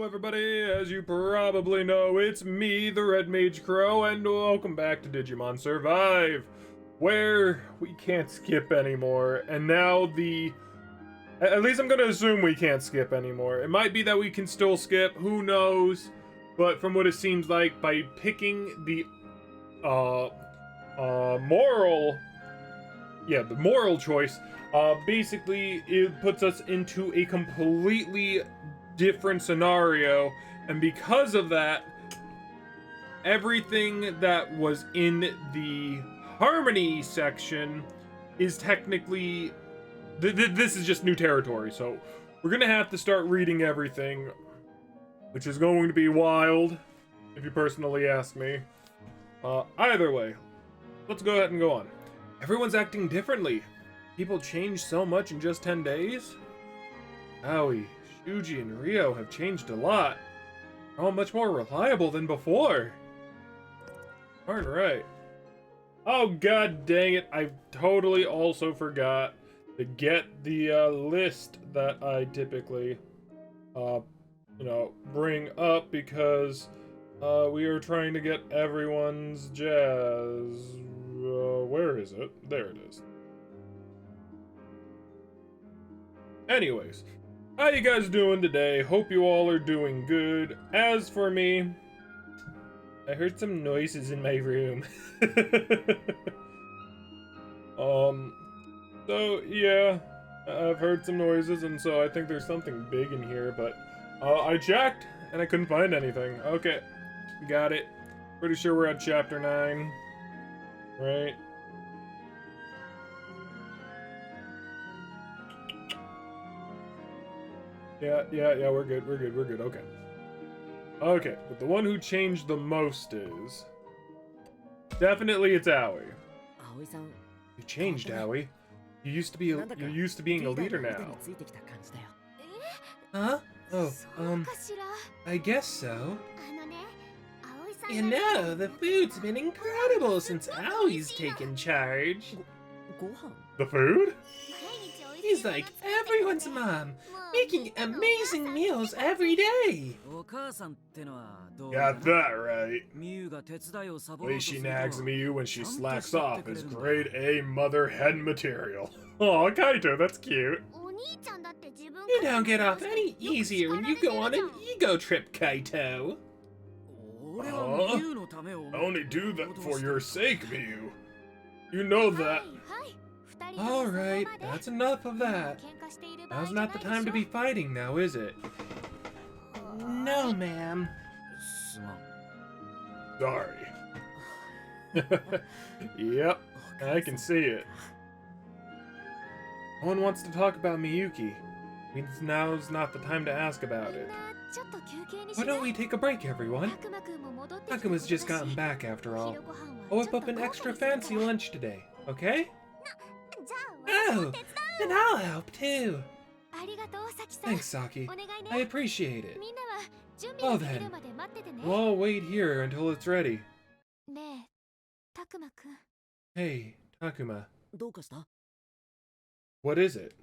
Hello everybody, as you probably know, it's me, TheRedMageKro, and welcome back to Digimon Survive, where we can't skip anymore, and now at least I'm gonna assume we can't skip anymore. It might be that we can still skip, who knows, but from what it seems like, by picking the, moral choice, basically it puts us into a completely different scenario, and because of that, everything that was in the harmony section is technically this is just new territory, so we're gonna have to start reading everything, which is going to be wild if you personally ask me. Either way, let's go ahead and go on. Everyone's acting differently. People changed so much in just 10 days. Owie, Shuji and Rio have changed a lot. They're all much more reliable than before. Darn right. Oh god dang it, I totally also forgot to get the list that I typically bring up, because we are trying to get everyone's jazz. Where is it? There it is. Anyways, how you guys doing today? Hope you all are doing good. As for me, I heard some noises in my room. So yeah, I've heard some noises, and so I think there's something big in here, but I checked and I couldn't find anything. Okay, got it. Pretty sure we're at chapter 9, right? Yeah, we're good, okay, but the one who changed the most is definitely it's Aoi. You changed, Aoi. You're used to being a leader now. Huh? Oh, I guess so. You know, the food's been incredible since Aoi's taken charge. The food? He's like everyone's mom, making amazing meals every day. Got that right. The way she nags Miyu when she slacks off is grade A mother hen material. Aw, Kaito, that's cute. You don't get off any easier when you go on an ego trip, Kaito. I only do that for your sake, Miyu. You know that. Alright, that's enough of that. Now's not the time to be fighting now, is it? No, ma'am. Sorry. Yep, I can see it. No one wants to talk about Miyuki. Means now's not the time to ask about it. Why don't we take a break, everyone? Takuma's just gotten back after all. I'll whip up an extra fancy lunch today, okay? Oh, then I'll help too. Thanks, Saki. I appreciate it. Well then, we'll all wait here until it's ready. Hey, Takuma. What is it?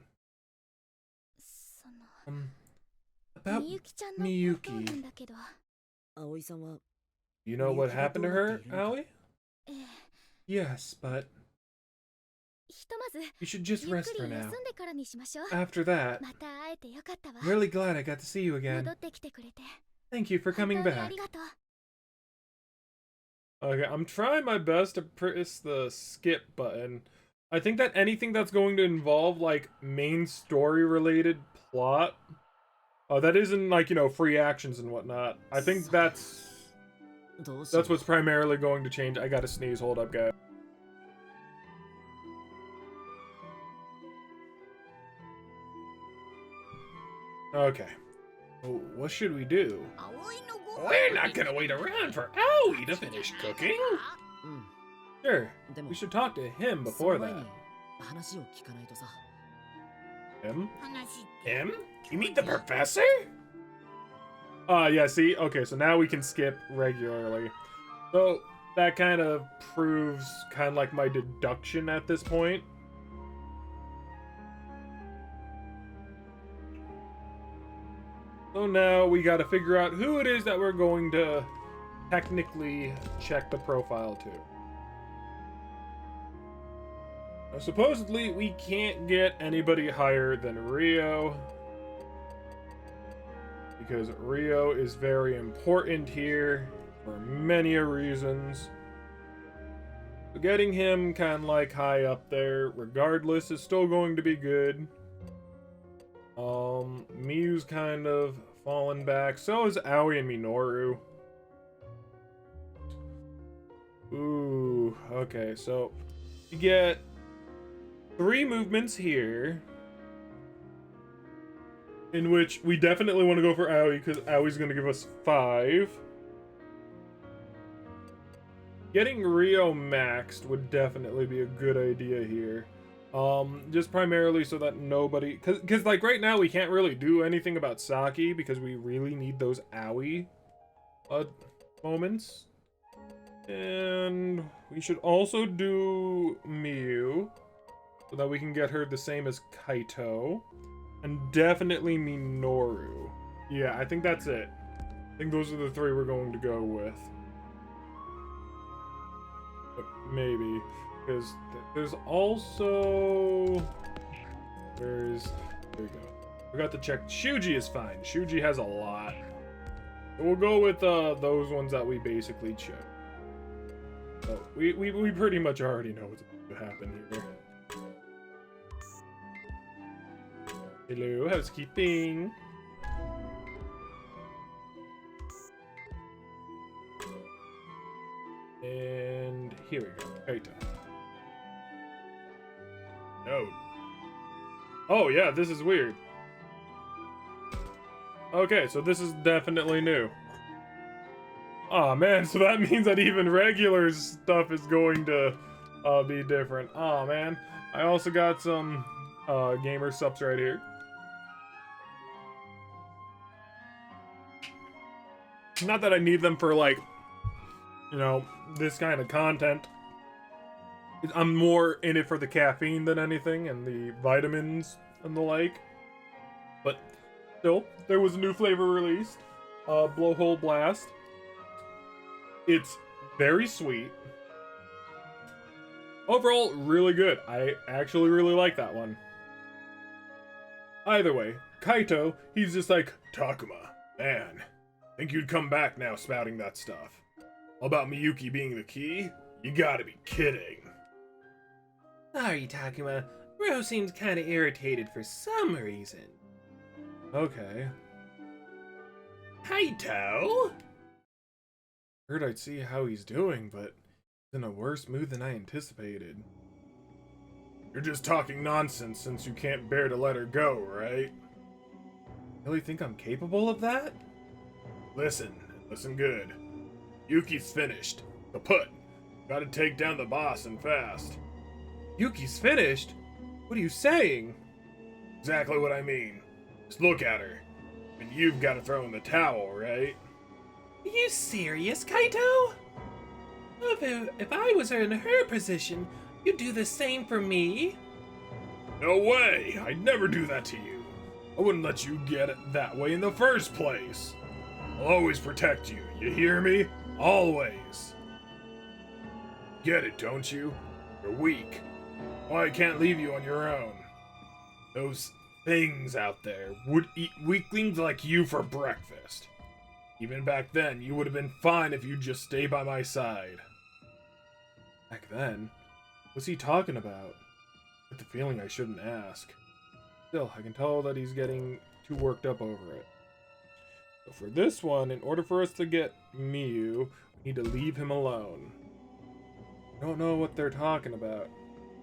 About Miyuki. You know what happened to her, Aoi? Yes, but you should just rest for now. After that, I'm really glad I got to see you again. Thank you for coming back. Okay, I'm trying my best to press the skip button. I think that anything that's going to involve, like, main story related plot, that isn't, like, free actions and whatnot. I think that's what's primarily going to change. I gotta sneeze, hold up, guys. Okay. Well, what should we do? We're not gonna wait around for Aoi to finish cooking. Sure, we should talk to him before that. Him? Him? You mean the professor? Yeah, see? Okay, so now we can skip regularly. So, that kind of proves kind of like my deduction at this point. So now we got to figure out who it is that we're going to technically check the profile to. Now, supposedly, we can't get anybody higher than Rio, because Rio is very important here for many reasons. So getting him kind of like high up there, regardless, is still going to be good. Miyu's kind of fallen back. So is Aoi and Minoru. Ooh, okay, so you get 3 movements here, in which we definitely want to go for Aoi, because Aoi's going to give us 5. Getting Rio maxed would definitely be a good idea here. Just primarily so that nobody... Because like, right now, we can't really do anything about Saki, because we really need those Aoi moments. And we should also do Miyu, so that we can get her the same as Kaito. And definitely Minoru. Yeah, I think that's it. I think those are the 3 we're going to go with. But maybe. Because there's also... There we go. Forgot to check. Shuji is fine. Shuji has a lot. So we'll go with those ones that we basically chose. So we pretty much already know what's going to happen here. Hello, housekeeping. And here we go. Kaito. No. Oh yeah, this is weird. Okay, so this is definitely new. Aw, man, so that means that even regular stuff is going to be different. Aw, man. I also got some gamer subs right here. Not that I need them for, like, you know, this kind of content. I'm more in it for the caffeine than anything, and the vitamins and the like. But still, there was a new flavor released. Blowhole Blast. It's very sweet. Overall, really good. I actually really like that one. Either way, Kaito, he's just like, Takuma, man, think you'd come back now spouting that stuff. All about Miyuki being the key? You gotta be kidding. Sorry, Takuma. Ro seems kinda irritated for some reason. Okay. Kaito? Heard I'd see how he's doing, but he's in a worse mood than I anticipated. You're just talking nonsense since you can't bear to let her go, right? Really think I'm capable of that? Listen good. Yuki's finished. Kaput. Gotta take down the boss and fast. Yuki's finished? What are you saying? Exactly what I mean. Just look at her. And you've gotta throw in the towel, right? Are you serious, Kaito? If I was in her position, you'd do the same for me? No way! I'd never do that to you. I wouldn't let you get it that way in the first place. I'll always protect you, you hear me? Always. Get it, don't you? You're weak. Why I can't leave you on your own. Those things out there would eat weaklings like you for breakfast. Even back then, you would have been fine if you'd just stay by my side. Back then? What's he talking about? I get the feeling I shouldn't ask. Still, I can tell that he's getting too worked up over it. So for this one, in order for us to get Miyu, we need to leave him alone. I don't know what they're talking about.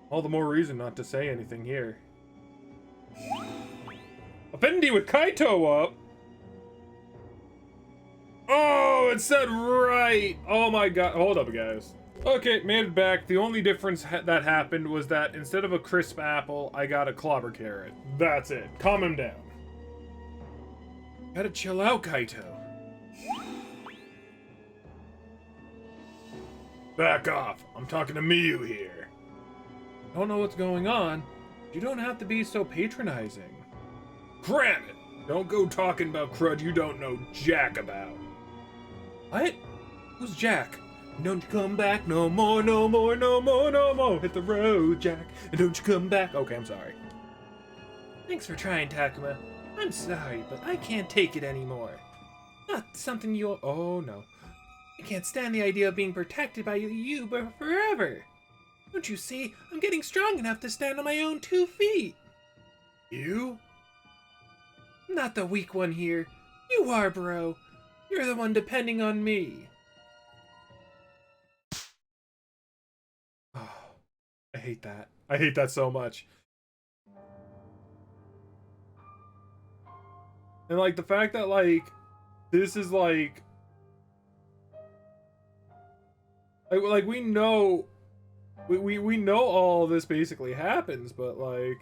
All the more reason not to say anything here. Affinity with Kaito up! Oh, it said right! Oh my god. Hold up, guys. Okay, made it back. The only difference that happened was that instead of a crisp apple, I got a clobber carrot. That's it. Calm him down. Gotta chill out, Kaito. Back off. I'm talking to Miyu here. Don't know what's going on. You don't have to be so patronizing. Granted, Don't go talking about crud you don't know jack about. What? Who's Jack? Don't you come back no more, no more, no more, no more. Hit the road, Jack, and don't you come back. Okay, I'm sorry. Thanks for trying, Takuma. I'm sorry, but I can't take it anymore. Not something you'll... Oh, no. I can't stand the idea of being protected by you but forever. Don't you see? I'm getting strong enough to stand on my own 2 feet. You? I'm not the weak one here. You are, bro. You're the one depending on me. Oh, I hate that. I hate that so much. And like the fact that like this is like we know we know all this basically happens, but like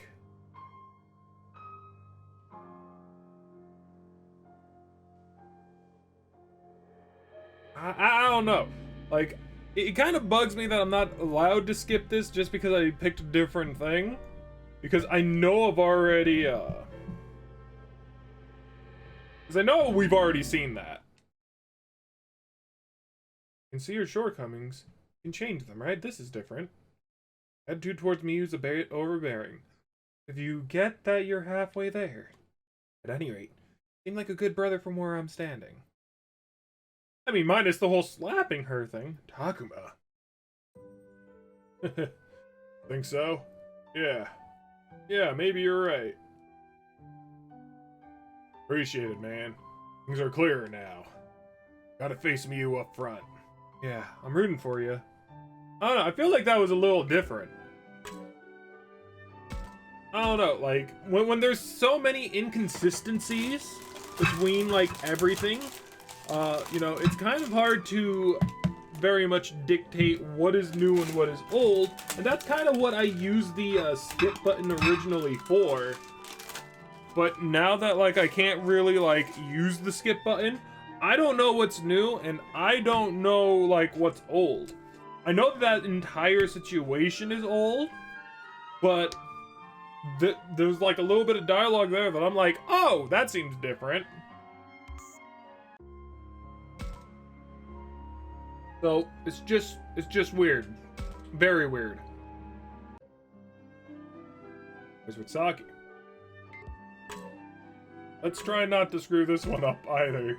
I don't know. Like it kind of bugs me that I'm not allowed to skip this just because I picked a different thing, because I know I've already because I know we've already seen that. You can see your shortcomings. You can change them, right? This is different. Attitude towards me is a bit overbearing. If you get that, you're halfway there. At any rate, seem like a good brother from where I'm standing. I mean, minus the whole slapping her thing. Takuma. Think so? Yeah. Yeah, maybe you're right. Appreciate it, man. Things are clearer now. Gotta face you up front. Yeah, I'm rooting for you. I don't know, I feel like that was a little different. I don't know, like, when there's so many inconsistencies between, like, everything, you know, it's kind of hard to very much dictate what is new and what is old, and that's kind of what I used the skip button originally for. But now that, like, I can't really, like, use the skip button, I don't know what's new, and I don't know, like, what's old. I know that entire situation is old, but there's, like, a little bit of dialogue there that I'm like, oh, that seems different. So, it's just weird. Very weird. Where's Witsaki? Let's try not to screw this one up either.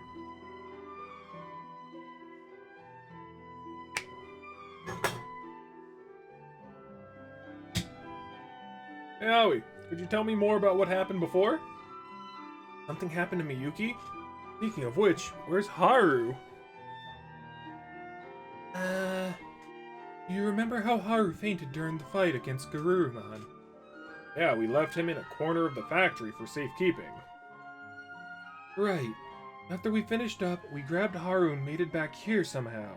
Hey, Aoi, could you tell me more about what happened before? Something happened to Miyuki? Speaking of which, where's Haru? You remember how Haru fainted during the fight against Garurumon? Yeah, we left him in a corner of the factory for safekeeping. Right. After we finished up, we grabbed Haru and made it back here somehow.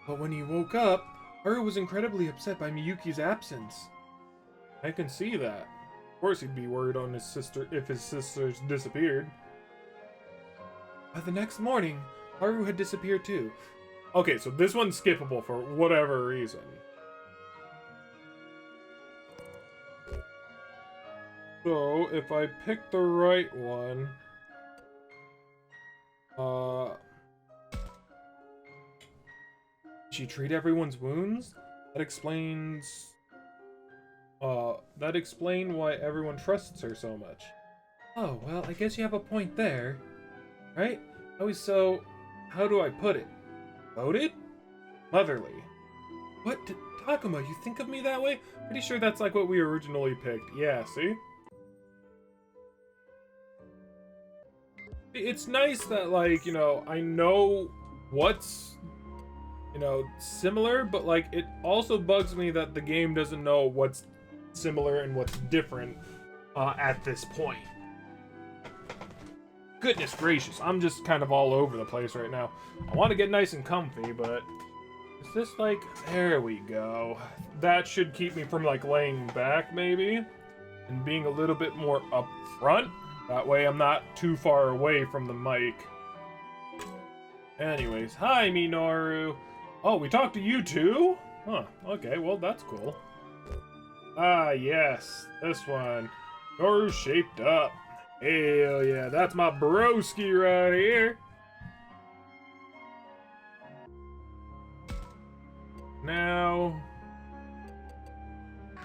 But when he woke up, Haru was incredibly upset by Miyuki's absence. I can see that. Of course he'd be worried on his sister if his sister's disappeared. By the next morning, Haru had disappeared too. Okay, so this one's skippable for whatever reason. So, if I pick the right one... Did she treat everyone's wounds? That explains... that explained why everyone trusts her so much. Oh, well, I guess you have a point there. Right? How do I put it? Voted? Motherly. What? Takuma, you think of me that way? Pretty sure that's like what we originally picked. Yeah, see? It's nice that, like, you know, I know what's, you know, similar, but, like, it also bugs me that the game doesn't know what's similar and what's different at this point. Goodness gracious, I'm just kind of all over the place right now. I want to get nice and comfy, but is this like... There we go. That should keep me from, like, laying back, maybe, and being a little bit more up front. That way I'm not too far away from the mic. Anyways, hi, Minoru. Oh, we talked to you too? Huh, okay, well, that's cool. Ah, yes, this one. Minoru shaped up. Hell yeah, that's my broski right here. Now,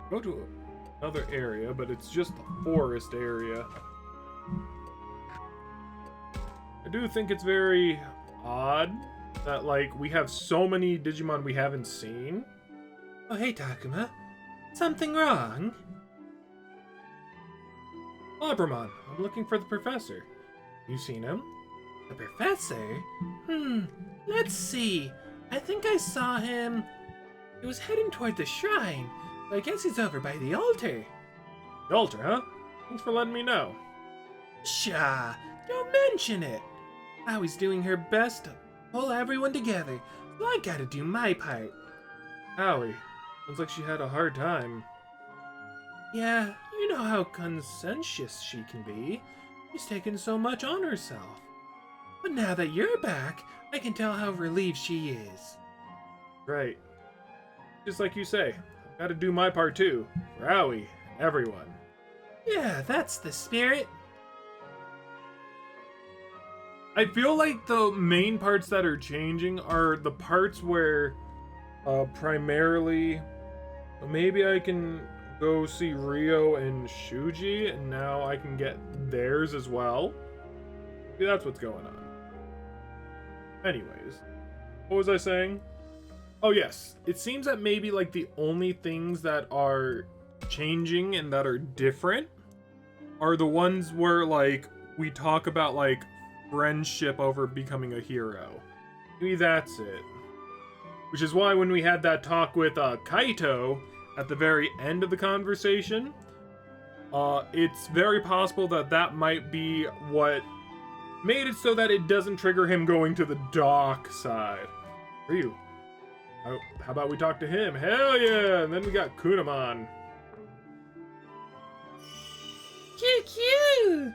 go to another area, but it's just the forest area. I do think it's very odd that, like, we have so many Digimon we haven't seen. Oh, hey, Takuma. Something wrong? Labramon, I'm looking for the professor. You seen him? The professor? Let's see. I think I saw him. He was heading toward the shrine. So I guess he's over by the altar. The altar, huh? Thanks for letting me know. Pshaw, don't mention it. Awie's doing her best to pull everyone together, so I gotta do my part. Aoi, sounds like she had a hard time. Yeah, you know how conscientious she can be. She's taken so much on herself. But now that you're back, I can tell how relieved she is. Right. Just like you say, I've got to do my part too, for Aoi and everyone. Yeah, that's the spirit. I feel like the main parts that are changing are the parts where primarily maybe I can go see Rio and Shuji, and now I can get theirs as well. Maybe that's what's going on. Anyways, what was I saying? Oh yes, it seems that maybe like the only things that are changing and that are different are the ones where like we talk about like friendship over becoming a hero. Maybe that's it. Which is why when we had that talk with Kaito at the very end of the conversation, it's very possible that that might be what made it so that it doesn't trigger him going to the dark side. Ryu, how about we talk to him? Hell yeah! And then we got Kunamon. Cute.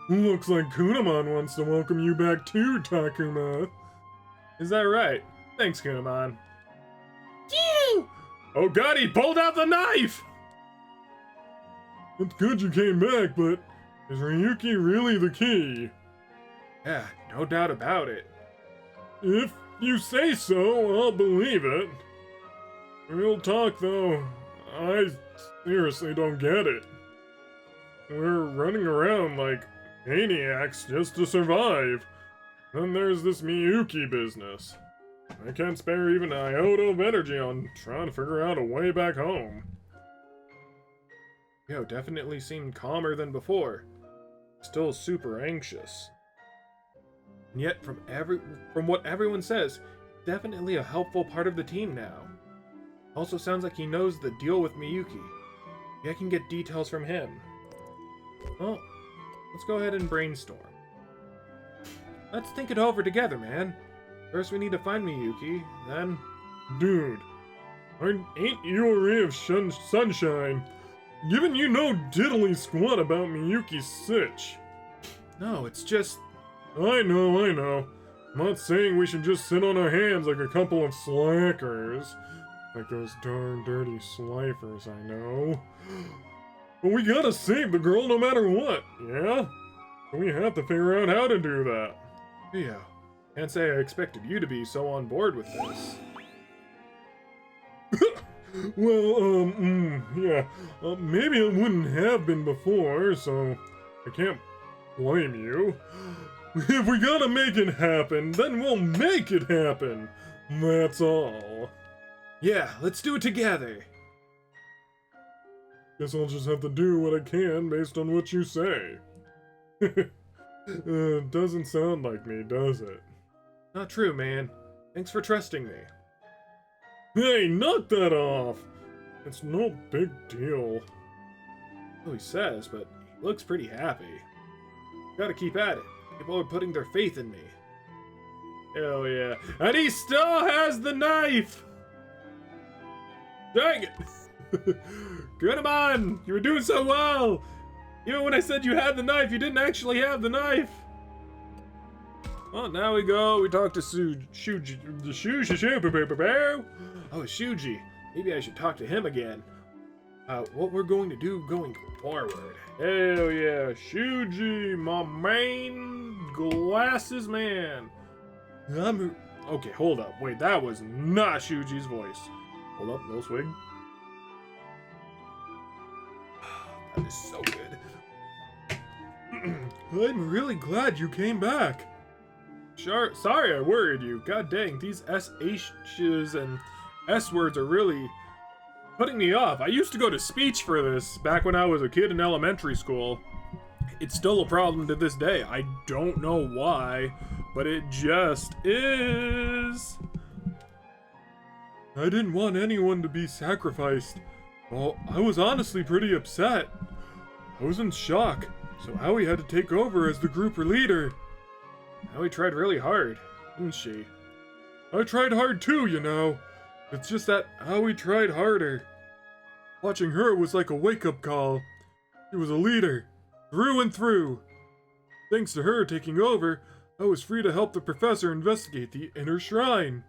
Looks like Kunamon wants to welcome you back too, Takuma. Is that right? Thanks, Kunamon. Cute. Oh god, he pulled out the knife! It's good you came back, but is Ryuki really the key? Yeah, no doubt about it. If you say so, I'll believe it. Real talk, though, I seriously don't get it. We're running around like maniacs just to survive. Then there's this Miyuki business. I can't spare even an iota of energy on trying to figure out a way back home. Yo, definitely seemed calmer than before. Still super anxious. And yet, from what everyone says, definitely a helpful part of the team now. Also sounds like he knows the deal with Miyuki. Maybe I can get details from him. Well, let's go ahead and brainstorm. Let's think it over together, man. First we need to find Miyuki, then... Dude, ain't you a ray of sunshine? Giving you no diddly squat about Miyuki's sitch. No, it's just... I know. I'm not saying we should just sit on our hands like a couple of slackers. Like those darn dirty slifers, I know. But we gotta save the girl no matter what, yeah? We have to figure out how to do that. Yeah, can't say I expected you to be so on board with this. Well, yeah, maybe I wouldn't have been before, so I can't blame you. If we gotta make it happen, then we'll make it happen. That's all. Yeah, let's do it together. Guess I'll just have to do what I can based on what you say. Doesn't sound like me, does it? Not true, man. Thanks for trusting me. Hey, knock that off! It's no big deal. So he says, but he looks pretty happy. Gotta keep at it. People are putting their faith in me. Hell yeah. And he still has the knife! Dang it! Kunamon! You were doing so well! Even when I said you had the knife, you didn't actually have the knife! Well, now we talk to Shuji. Oh, Shuji. Maybe I should talk to him again. what we're going to do going forward. Hell yeah, Shuji, my main glasses man. Okay, hold up. Wait, that was not Shuji's voice. Hold up, no swig. That is so good. I'm really glad you came back. Sure, sorry I worried you. God dang, these SH's and S words are really putting me off. I used to go to speech for this back when I was a kid in elementary school. It's still a problem to this day. I don't know why, but it just is. I didn't want anyone to be sacrificed. Well, I was honestly pretty upset. I was in shock, so Aoi had to take over as the group leader. Aoi tried really hard, didn't she? I tried hard too, you know. It's just that Aoi tried harder. Watching her was like a wake-up call. She was a leader, through and through. Thanks to her taking over, I was free to help the professor investigate the inner shrine.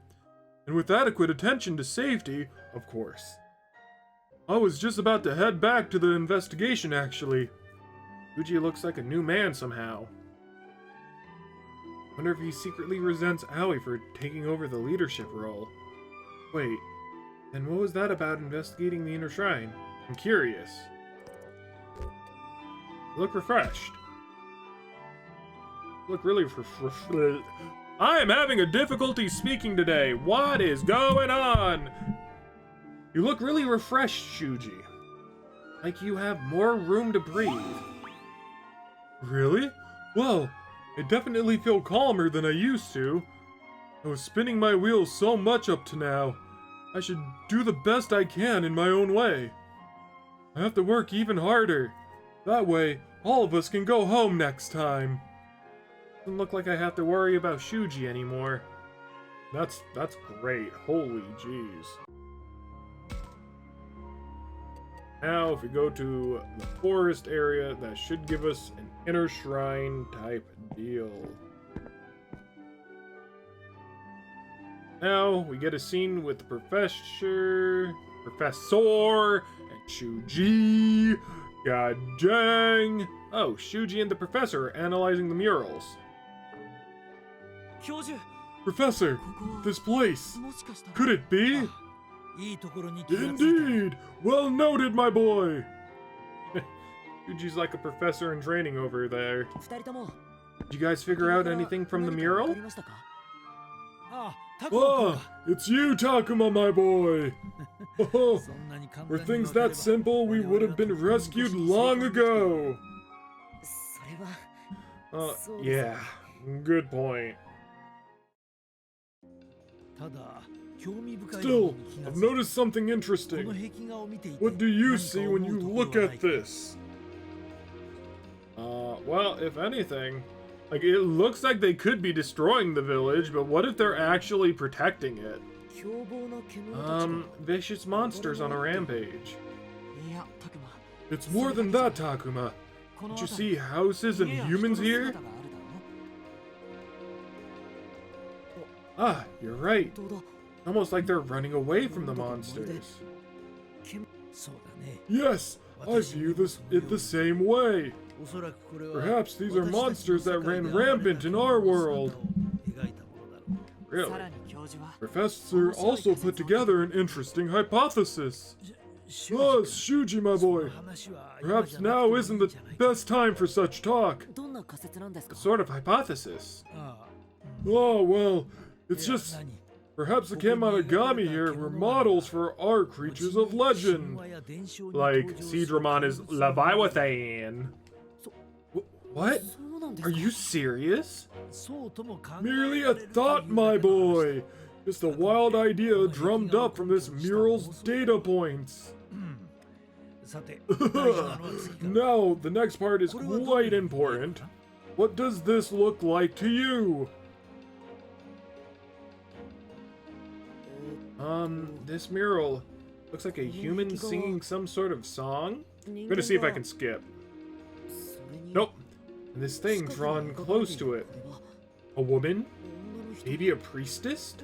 And with adequate attention to safety, of course. I was just about to head back to the investigation, actually. Uji looks like a new man somehow. Wonder if he secretly resents Aoi for taking over the leadership role. Wait, and what was that about investigating the inner shrine? I'm curious. You look refreshed. You look really refreshed. I am having a difficulty speaking today. What is going on? You look really refreshed, Shuji. Like you have more room to breathe. Really? Well, I definitely feel calmer than I used to. I was spinning my wheels so much up to now. I should do the best I can in my own way. I have to work even harder. That way, all of us can go home next time. Doesn't look like I have to worry about Shuji anymore. That's great. Holy jeez. Now, if we go to the forest area, that should give us an inner shrine type deal. Now, we get a scene with the Professor, and Shuji. God dang. Oh, Shuji and the Professor are analyzing the murals. Professor, this place, could it be? Indeed! Well noted, my boy! Shuji's like a professor in training over there. Did you guys figure out anything from the mural? Ah, it's you, Takuma, my boy! Oh, were things that simple, we would have been rescued long ago! Yeah, good point. Still, I've noticed something interesting. What do you see when you look at this? Well, if anything, like, it looks like they could be destroying the village, but what if they're actually protecting it? Vicious monsters on a rampage. It's more than that, Takuma. Don't you see houses and humans here? Ah, you're right. Almost like they're running away from the monsters. Yes, I view it the same way. Perhaps these are monsters that ran rampant in our world. Really? Professor also put together an interesting hypothesis. Oh, Shuji, my boy. Perhaps now isn't the best time for such talk. What sort of hypothesis? Oh, well, it's just... Perhaps the Kemonogami here were models for our creatures of legend. Like, Seedramon is Leviathan. What? Are you serious? Merely a thought, my boy. Just a wild idea drummed up from this mural's data points. Now, the next part is quite important. What does this look like to you? This mural looks like a human singing some sort of song. I'm gonna see if I can skip. Nope. And this thing drawn close to it. A woman? Maybe a priestess?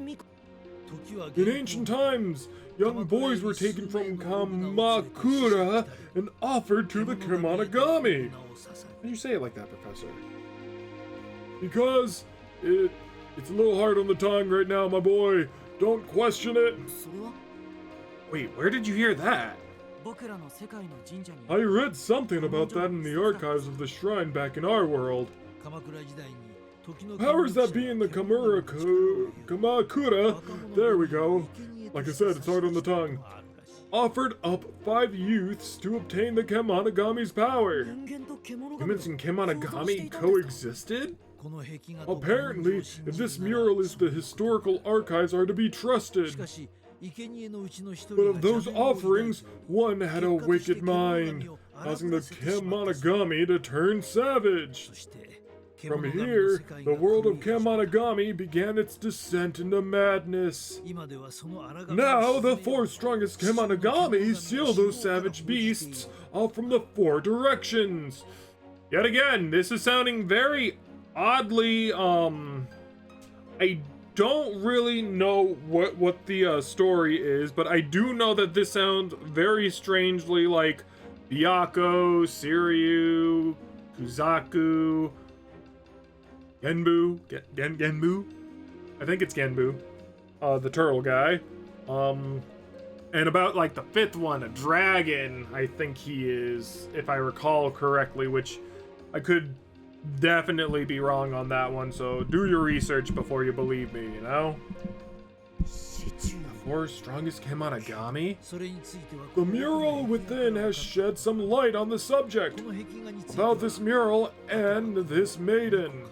In ancient times, young boys were taken from Kamakura and offered to the Kemonogami. How do you say it like that, Professor? Because it's a little hard on the tongue right now, my boy. Don't question it. Wait, where did you hear that? I read something about that in the archives of the shrine back in our world. Powers that be in the Kamakura, there we go. Like I said, it's hard on the tongue. Offered up 5 youths to obtain the Kemonogami's power. Humans and Kemonogami coexisted? Apparently, if this mural is the historical archives are to be trusted. But of those offerings, one had a wicked mind, causing the Kemonogami to turn savage. From here, the world of Kemonogami began its descent into madness. Now, the 4 strongest Kemonogami seal those savage beasts off from the 4 directions. Yet again, this is sounding very oddly, I don't really know what the story is, but I do know that this sounds very strangely like Byakko, Siryu, Kuzaku, Genbu, Genbu? I think it's Genbu, the turtle guy. And about like the 5th one, a dragon, I think he is, if I recall correctly, which I could definitely be wrong on that one, so do your research before you believe me, you know? The 4 strongest Kemonogami? The mural within has shed some light on the subject about this mural and this maiden.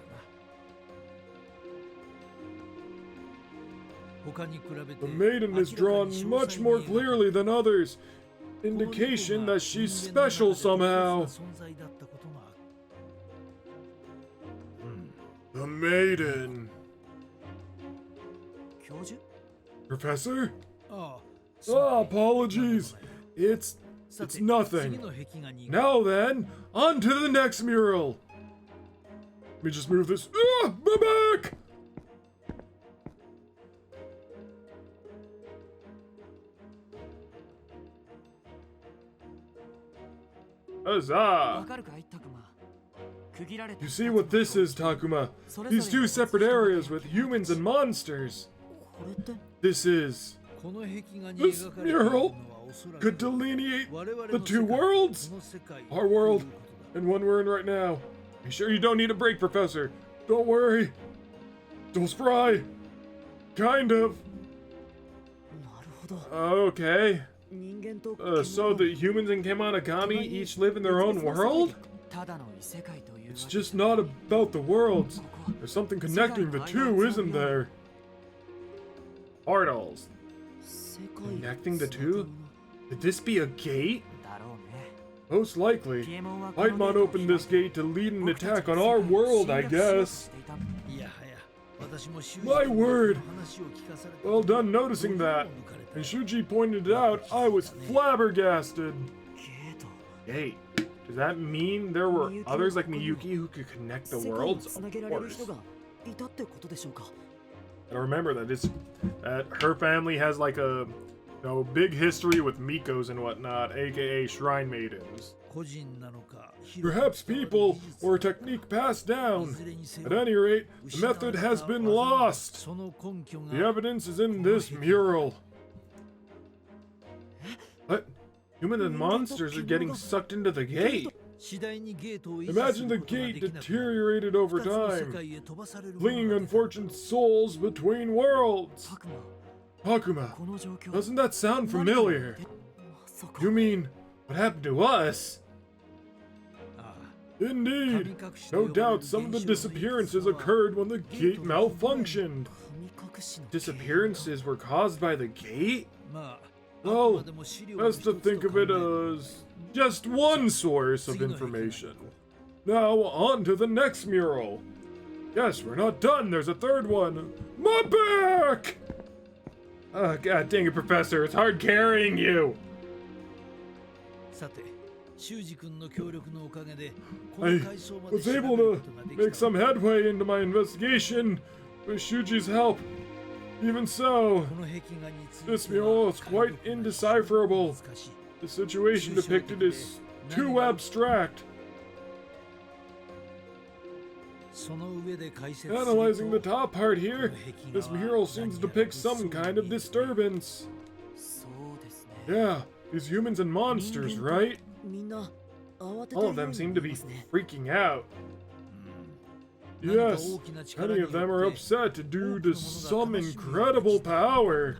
The maiden is drawn much more clearly than others, indication that she's special somehow. The maiden. Professor? Apologies. It's nothing. Now then, on to the next mural. Let me just move this. My back! Huzzah! You see what this is, Takuma? These 2 separate areas with humans and monsters. This mural could delineate the 2 worlds? Our world and one we're in right now. Are you sure you don't need a break, Professor? Don't worry. Don't spry. Kind of. Okay. So the humans and Kemonogami each live in their own world? It's just not about the worlds. There's something connecting the 2, isn't there? Portals. Connecting the 2? Could this be a gate? Most likely. Paimon opened this gate to lead an attack on our world, I guess. My word! Well done noticing that. And Shuji pointed it out, I was flabbergasted. Gate. Does that mean there were others like Miyuki who could connect the worlds? Of course. And remember that her family has like a big history with Mikos and whatnot, aka Shrine Maidens. Perhaps people or a technique passed down. At any rate, the method has been lost. The evidence is in this mural. What? Humans and monsters are getting sucked into the gate. Imagine the gate deteriorated over time, flinging unfortunate souls between worlds. Takuma, doesn't that sound familiar? You mean, what happened to us? Indeed. No doubt some of the disappearances occurred when the gate malfunctioned. Disappearances were caused by the gate? Well, best to think of it as just one source of information. Now, on to the next mural. Yes, we're not done. There's a 3rd one. My back! Oh, god dang it, Professor. It's hard carrying you. I was able to make some headway into my investigation with Shuji's help. Even so, this mural is quite indecipherable. The situation depicted is too abstract. Analyzing the top part here, this mural seems to depict some kind of disturbance. Yeah, these humans and monsters, right? All of them seem to be freaking out. Yes, many of them are upset due to some incredible power.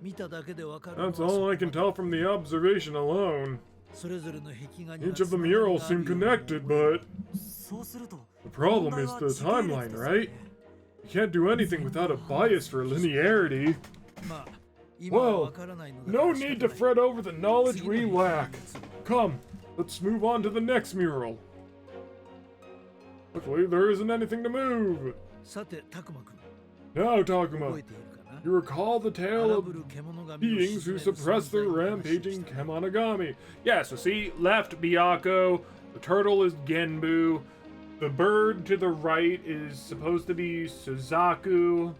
That's all I can tell from the observation alone. Each of the murals seem connected, but the problem is the timeline, right? You can't do anything without a bias for linearity. Well, no need to fret over the knowledge we lack. Come, let's move on to the next mural. Luckily, there isn't anything to move. Now, Takuma, you recall the tale of beings who suppress their rampaging Kemonogami. Yeah, so see, left Byakuo, the turtle is Genbu, the bird to the right is supposed to be Suzaku,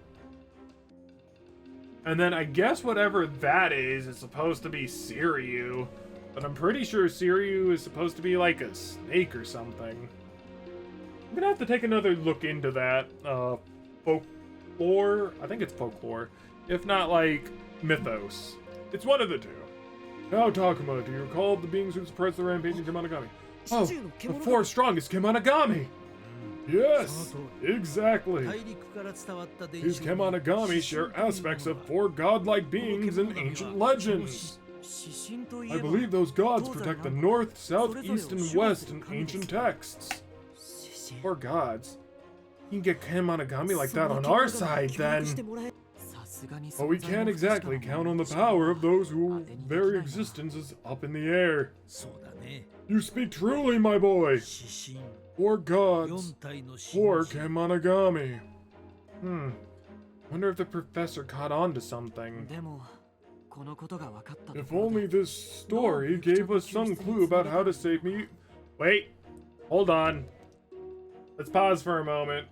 and then I guess whatever that is supposed to be Siryu, but I'm pretty sure Siryu is supposed to be like a snake or something. I'm gonna have to take another look into that, folklore? I think it's folklore. If not, like, mythos. It's one of the two. Now, Takuma, do you recall the beings who suppress the rampaging Kemonogami? Oh, the four strongest Kemonogami! Yes, exactly. These Kemonogami share aspects of four godlike beings in ancient legends. I believe those gods protect the north, south, east, and west in ancient texts. Four gods? You can get Kemonogami like that on our side, then. But we can't exactly count on the power of those whose very existence is up in the air. You speak truly, my boy. Four gods, four Kemonogami. Wonder if the professor caught on to something. If only this story gave us some clue about how to save me. Wait, hold on. Let's pause for a moment.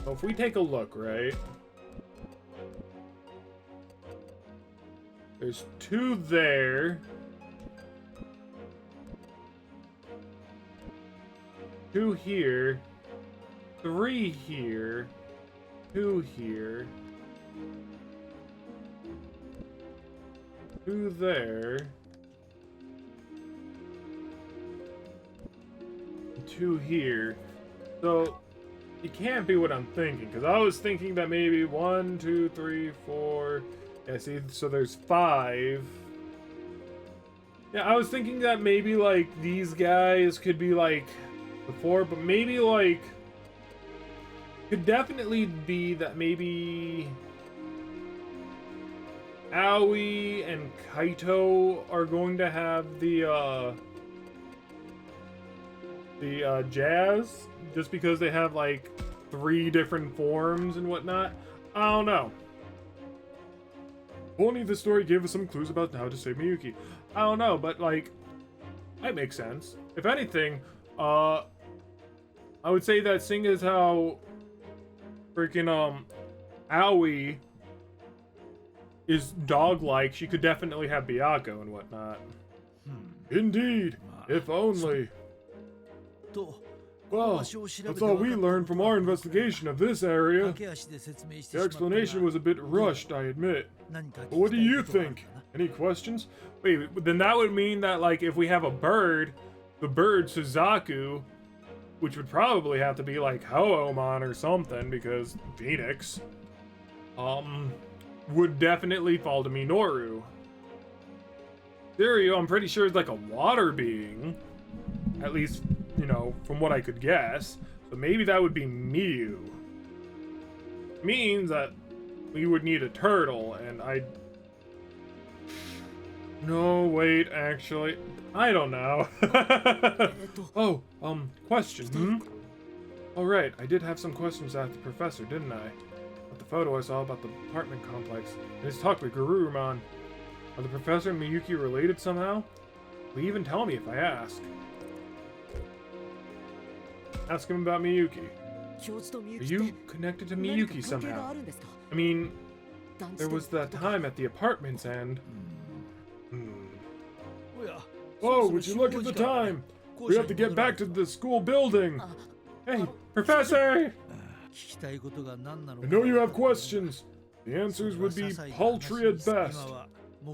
So if we take a look, right? There's two there. Two here. Three here. Two here. Two there. Two here. So it can't be what I'm thinking, because I was thinking that maybe 1, 2, 3, 4. Yeah, see, so there's 5. Yeah, I was thinking that maybe like these guys could be like the 4, but maybe like could definitely be that maybe Aoi and Kaito are going to have the jazz, just because they have like 3 different forms and whatnot. I don't know. Only the story gave us some clues about how to save Miyuki. I don't know, but like, that makes sense. If anything, I would say that seeing as how freaking Aoi is dog-like, she could definitely have Byakuo and whatnot. Indeed, if only. Well, that's all we learned from our investigation of this area. The explanation was a bit rushed, I admit. But what do you think? Any questions? Wait, then that would mean that, like, if we have a bird, the bird Suzaku, which would probably have to be like Hoomon or something, because Phoenix, would definitely fall to Minoru. Siryu, I'm pretty sure, is like a water being. At least, you know, from what I could guess. So maybe that would be Miyu. Means that we would need a turtle, and No, wait, actually, I don't know. Oh, question, Alright, I did have some questions to ask the professor, didn't I? About the photo I saw about the apartment complex, and his talk with Garurumon. Are the professor and Miyuki related somehow? Will you even tell me if I ask? Ask him about Miyuki. Are you connected to Miyuki somehow? I mean, there was that time at the apartments and... Whoa, would you look at the time? We have to get back to the school building. Hey, Professor! I know you have questions. The answers would be paltry at best.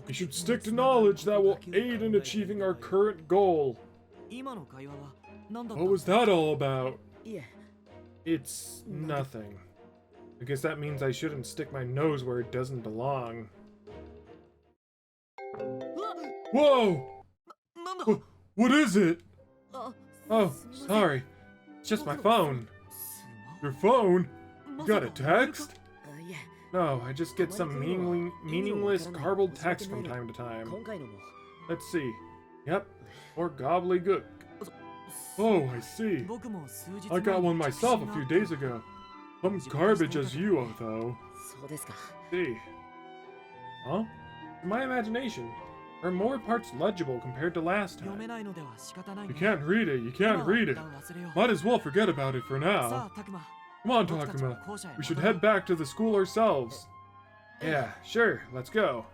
We should stick to knowledge that will aid in achieving our current goal. What was that all about? It's nothing. I guess that means I shouldn't stick my nose where it doesn't belong. Whoa! What is it? Oh, sorry. It's just my phone. Your phone? You got a text? No, I just get some meaningless garbled text from time to time. Let's see. Yep, or gobbledygook. Oh, I see. I got one myself a few days ago. Some garbage as you, though. See. Huh? In my imagination, there are more parts legible compared to last time. You can't read it, you can't read it. Might as well forget about it for now. Come on, Takuma. We should head back to the school ourselves. Yeah, sure, let's go.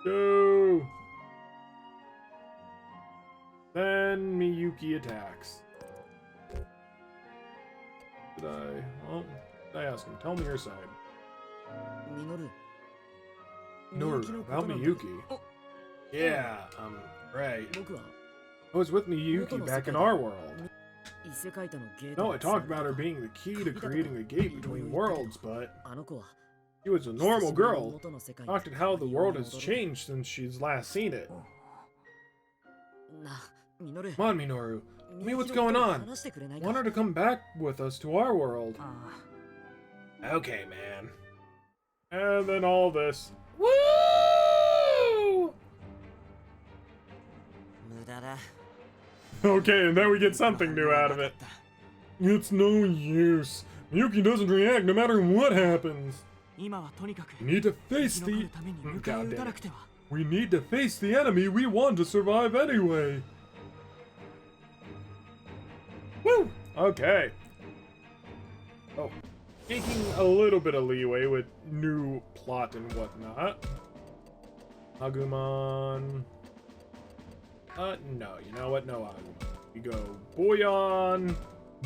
Go! Then Miyuki attacks. Did I ask him? Tell me your side. Minoru, about Miyuki. Yeah, right. I was with Miyuki back in our world. No, I talked about her being the key to creating the gate between worlds, but she was a normal girl. Talked at how the world has changed since she's last seen it. Come on, Minoru. Tell me what's going on. I want her to come back with us to our world. Okay, man. And then all this. Woo! Okay, and then we get something new out of it. It's no use. Miyuki doesn't react no matter what happens. We need to face the... God damn it. We need to face the enemy we want to survive anyway. Woo! Okay. Oh. Taking a little bit of leeway with new plot and whatnot. Agumon. No, you know what? No Agumon. We go Bouillon,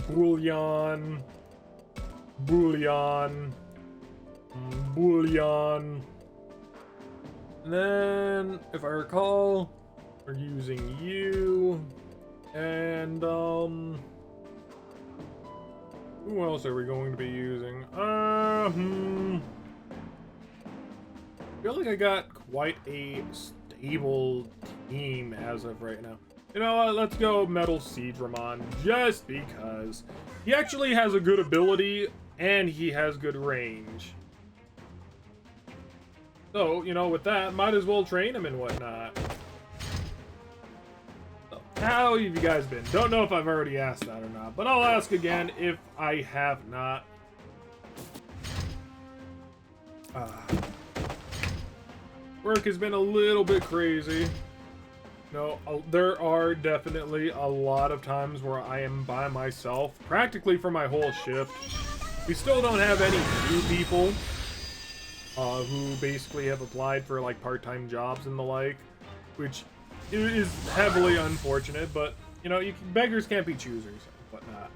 Bouillon, Bouillon, Bouillon. And then, if I recall, we're using you. And, who else are we going to be using? I feel like I got quite a stable team as of right now. You know what? Let's go Metal Seadramon, just because he actually has a good ability and he has good range. So, you know, with that, might as well train him and whatnot. So, how have you guys been? Don't know if I've already asked that or not, but I'll ask again if I have not. Work has been a little bit crazy. No, there are definitely a lot of times where I am by myself, practically for my whole shift. We still don't have any new people who basically have applied for like part-time jobs and the like, which is heavily unfortunate, but you know, beggars can't be choosers and whatnot.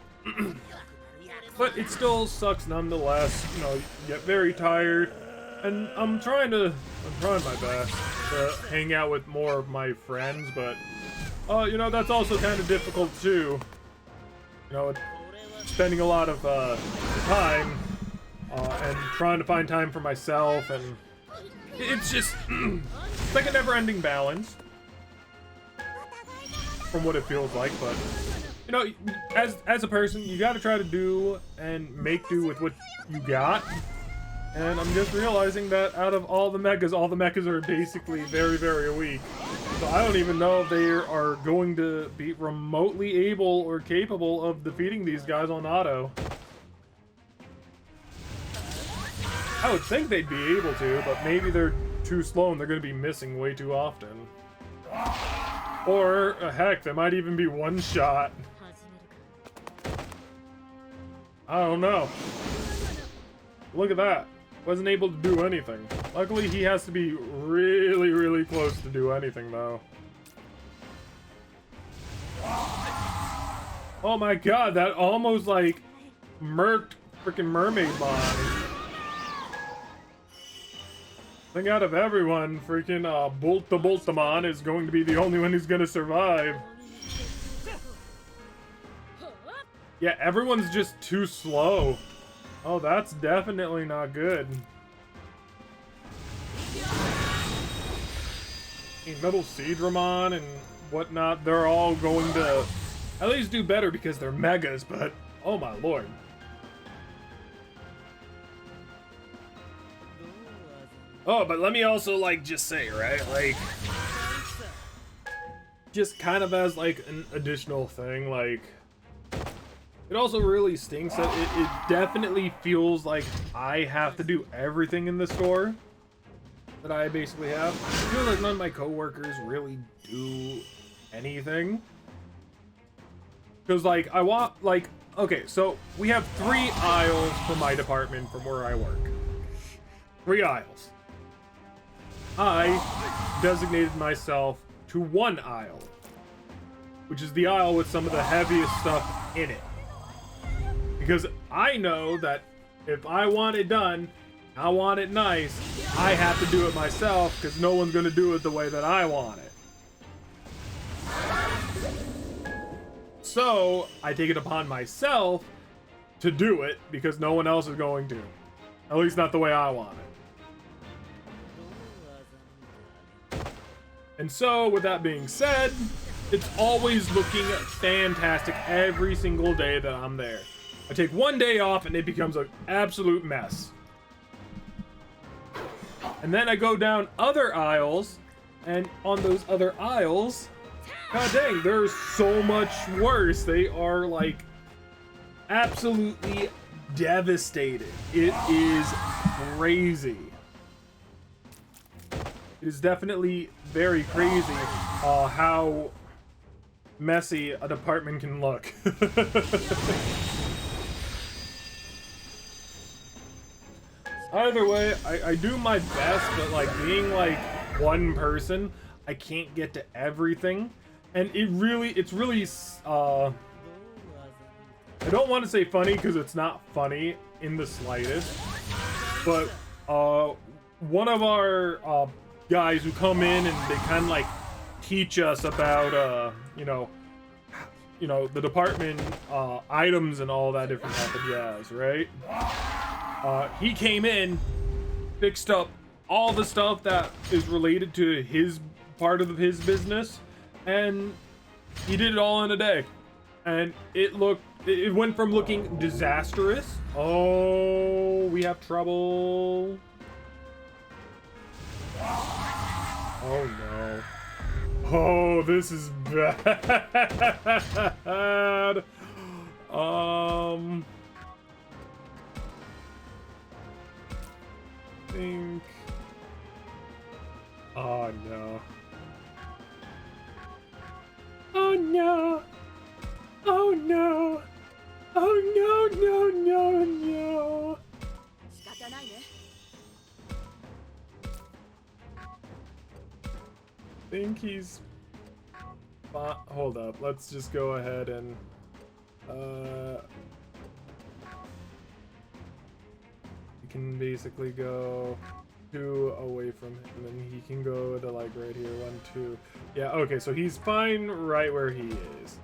But it still sucks nonetheless. You know, you get very tired. And I'm trying my best to hang out with more of my friends, but, you know, that's also kind of difficult too. You know, spending a lot of, time, and trying to find time for myself, and it's just, it's like a never-ending balance, from what it feels like, but, you know, as a person, you gotta try to do and make do with what you got. And I'm just realizing that out of all the mechas are basically very, very weak. So I don't even know if they are going to be remotely able or capable of defeating these guys on auto. I would think they'd be able to, but maybe they're too slow and they're going to be missing way too often. Or, heck, they might even be one shot. I don't know. Look at that. Wasn't able to do anything. Luckily, he has to be really, really close to do anything, though. Oh my god, that almost, like, murked freaking mermaid body. I think out of everyone, freaking Bolt the Boltamon is going to be the only one who's gonna survive. Yeah, everyone's just too slow. Oh, that's definitely not good. Metal Seedramon and whatnot, they're all going to at least do better because they're megas, but oh my lord. Oh, but let me also, like, just say, right, like, just kind of as, like, an additional thing, like, it also really stinks that it definitely feels like I have to do everything in the store that I basically have. I feel like none of my coworkers really do anything. Because, like, I want, like, okay, so we have 3 aisles for my department from where I work. 3 aisles. I designated myself to 1 aisle, which is the aisle with some of the heaviest stuff in it. Because I know that if I want it done, I want it nice, I have to do it myself because no one's going to do it the way that I want it. So I take it upon myself to do it because no one else is going to. At least not the way I want it. And so, with that being said, it's always looking fantastic every single day that I'm there. I take 1 day off and it becomes an absolute mess. And then I go down other aisles, and on those other aisles, god dang, they're so much worse. They are, like, absolutely devastated. It is crazy. It is definitely very crazy how messy a department can look. Either way, I do my best, but, like, being, like, one person, I can't get to everything. And it's really, I don't want to say funny, because it's not funny in the slightest. But, one of our, guys who come in and they kind of, like, teach us about, you know, the department, items and all that different type of jazz, right? He came in, fixed up all the stuff that is related to his part of his business, and he did it all in a day. And it went from looking disastrous. Oh, we have trouble. Oh no. Oh, this is bad. Think. Oh no. Oh no. Oh no. Oh no, no, no, no. Think he's hold up, let's just go ahead and you can basically go 2 away from him, and he can go to, like, right here, 1, 2. Yeah, okay, so he's fine right where he is.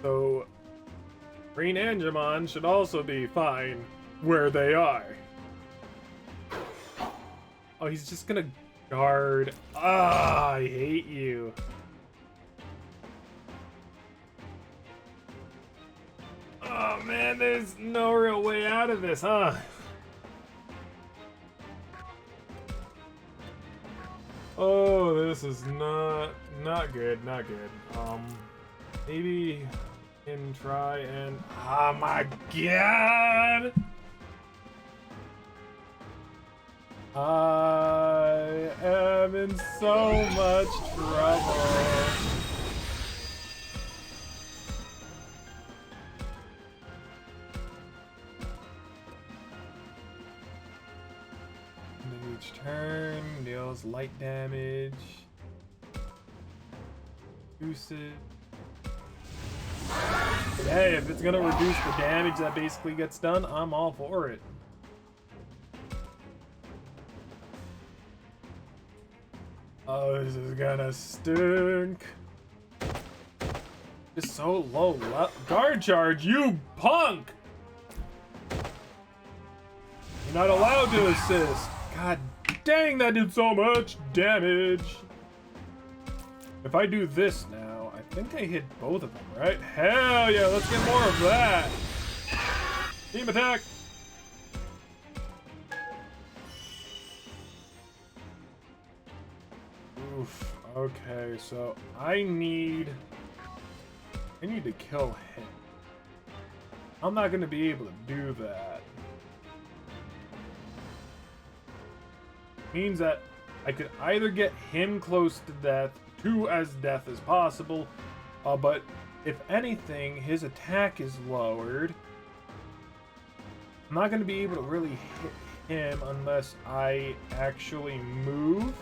So Green Angemon should also be fine where they are. Oh, he's just gonna guard. Ah, I hate you. Oh man, there's no real way out of this, huh? Oh, this is not good, not good. Maybe can try and, oh my god! I am I'm in so much trouble. Each turn deals light damage. Reduce it. Hey, if it's gonna reduce the damage that basically gets done, I'm all for it. Oh, this is gonna stink. Just so low. Guard charge, you punk! You're not allowed to assist. God dang, that did so much damage. If I do this now, I think I hit both of them, right? Hell yeah, let's get more of that. Team attack. Oof. Okay, so I need to kill him. I'm not gonna be able to do that. Means that I could either get him close to death, to as death as possible, but if anything, his attack is lowered. I'm not going to be able to really hit him unless I actually move,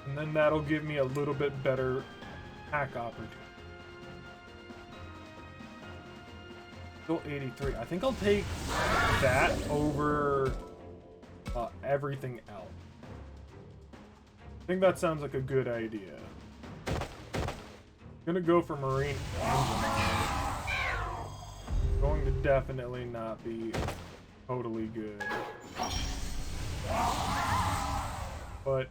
and then that'll give me a little bit better attack opportunity. Still 83. I think I'll take that over everything else. I think that sounds like a good idea. I'm gonna go for Marine Engine. Going to definitely not be totally good. But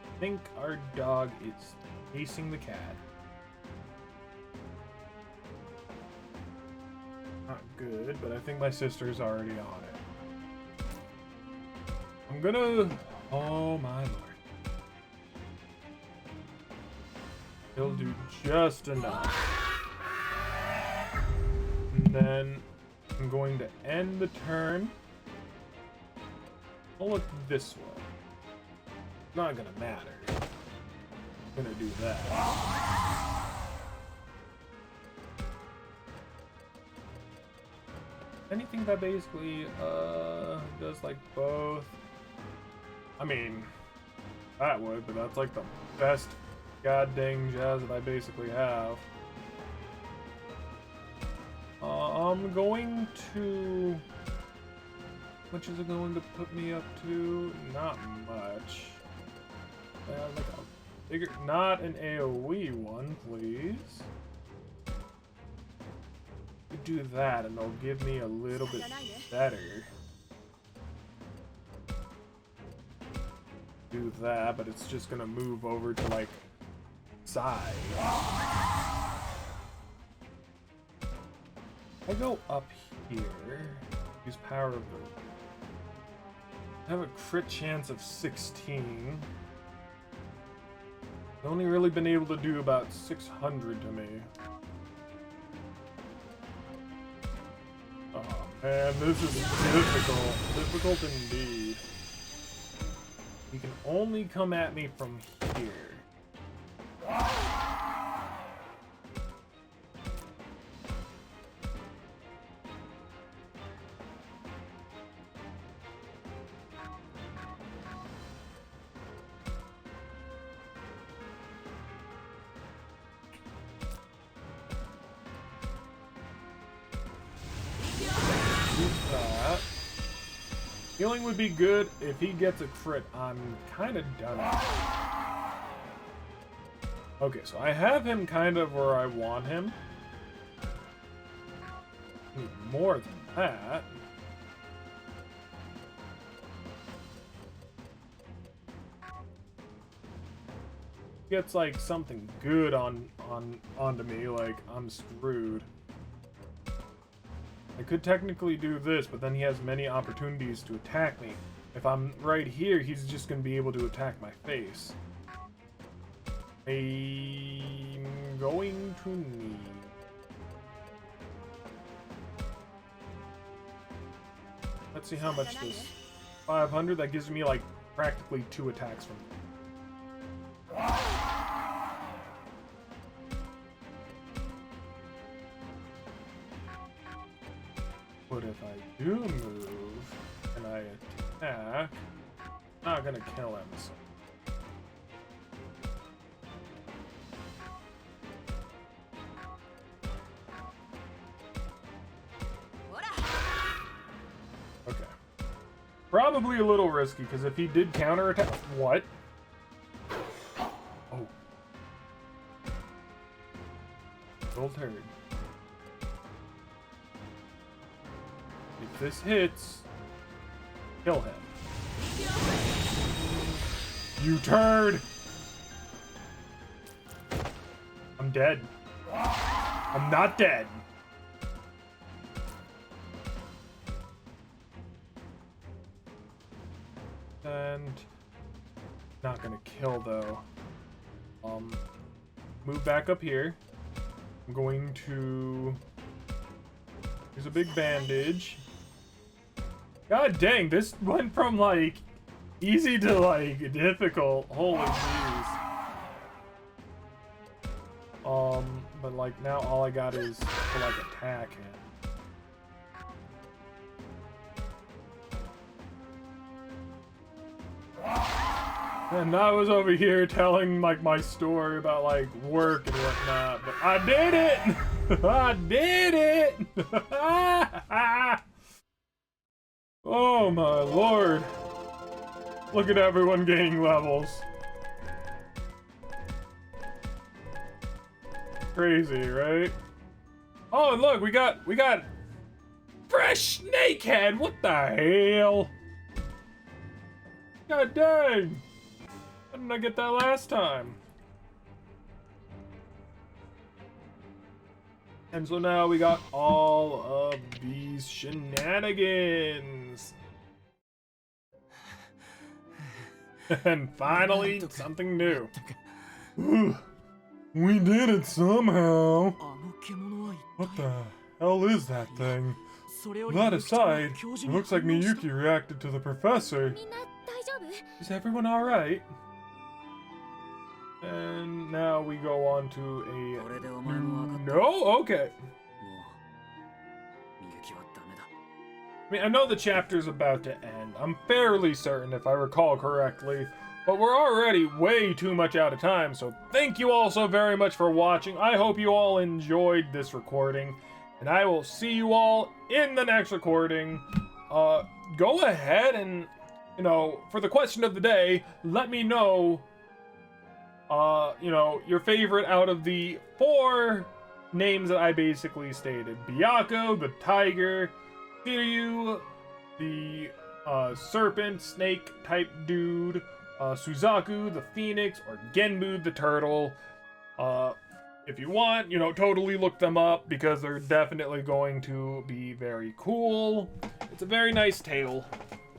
I think our dog is chasing the cat. Not good, but I think my sister's already on it. I'm gonna... Oh my lord. He'll do just enough. And then I'm going to end the turn. I'll look this way. Not gonna matter. I'm gonna do that. Anything that basically does like both. I mean, that would, but that's like the best god dang jazz that I basically have. I'm going to... How much is it going to put me up to? Not much. Like a bigger... Not an AoE one, please. Do that and they'll give me a little bit better. Do that, but it's just gonna move over to like side. I go up here. Use power of the... I have a crit chance of 16. I've only really been able to do about 600 to me. Oh man, this is difficult. Difficult indeed. He can only come at me from here. Healing would be good. If he gets a crit, I'm kind of done. Okay, so I have him kind of where I want him. Need more than that. Gets like something good onto me, like I'm screwed. I could technically do this, but then he has many opportunities to attack me. If I'm right here, he's just going to be able to attack my face. I'm going to need... let's see how much this 500. That gives me like practically 2 attacks from. But if I do move and I attack, I'm not gonna kill him. So. Okay. Probably a little risky, because if he did counterattack... What? Oh. Little turd. If this hits, kill him. You turd! I'm dead. I'm not dead. And not gonna kill though. Move back up here. I'm going to use a big bandage. God dang, this went from like easy to like difficult. Holy jeez. But like now all I got is to like attack him. And I was over here telling like my story about like work and whatnot, but I did it! I did it! Oh my lord. Look at everyone gaining levels. Crazy, right? Oh, and look, we got fresh snakehead. What the hell? God dang. How didn't I get that last time? And so now we got all of these shenanigans. And finally, something new. We did it somehow. What the hell is that thing? That aside, it looks like Miyuki reacted to the professor. Is everyone alright? And now we go on to a... No? Okay. I mean, I know the chapter's about to end. I'm fairly certain, if I recall correctly. But we're already way too much out of time, so thank you all so very much for watching. I hope you all enjoyed this recording. And I will see you all in the next recording. Go ahead and, you know, for the question of the day, let me know, you know, your favorite out of the 4 names that I basically stated. Byakuya, the tiger, Kiryu, the serpent, snake type dude, Suzaku, the phoenix, or Genbu, the turtle. If you want, you know, totally look them up because they're definitely going to be very cool. It's a very nice tale,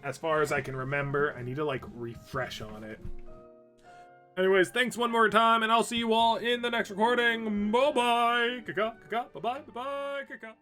as far as I can remember. I need to, like, refresh on it. Anyways, thanks one more time, and I'll see you all in the next recording. Bye-bye! Kaka, kaka, bye-bye, bye-bye, kaka.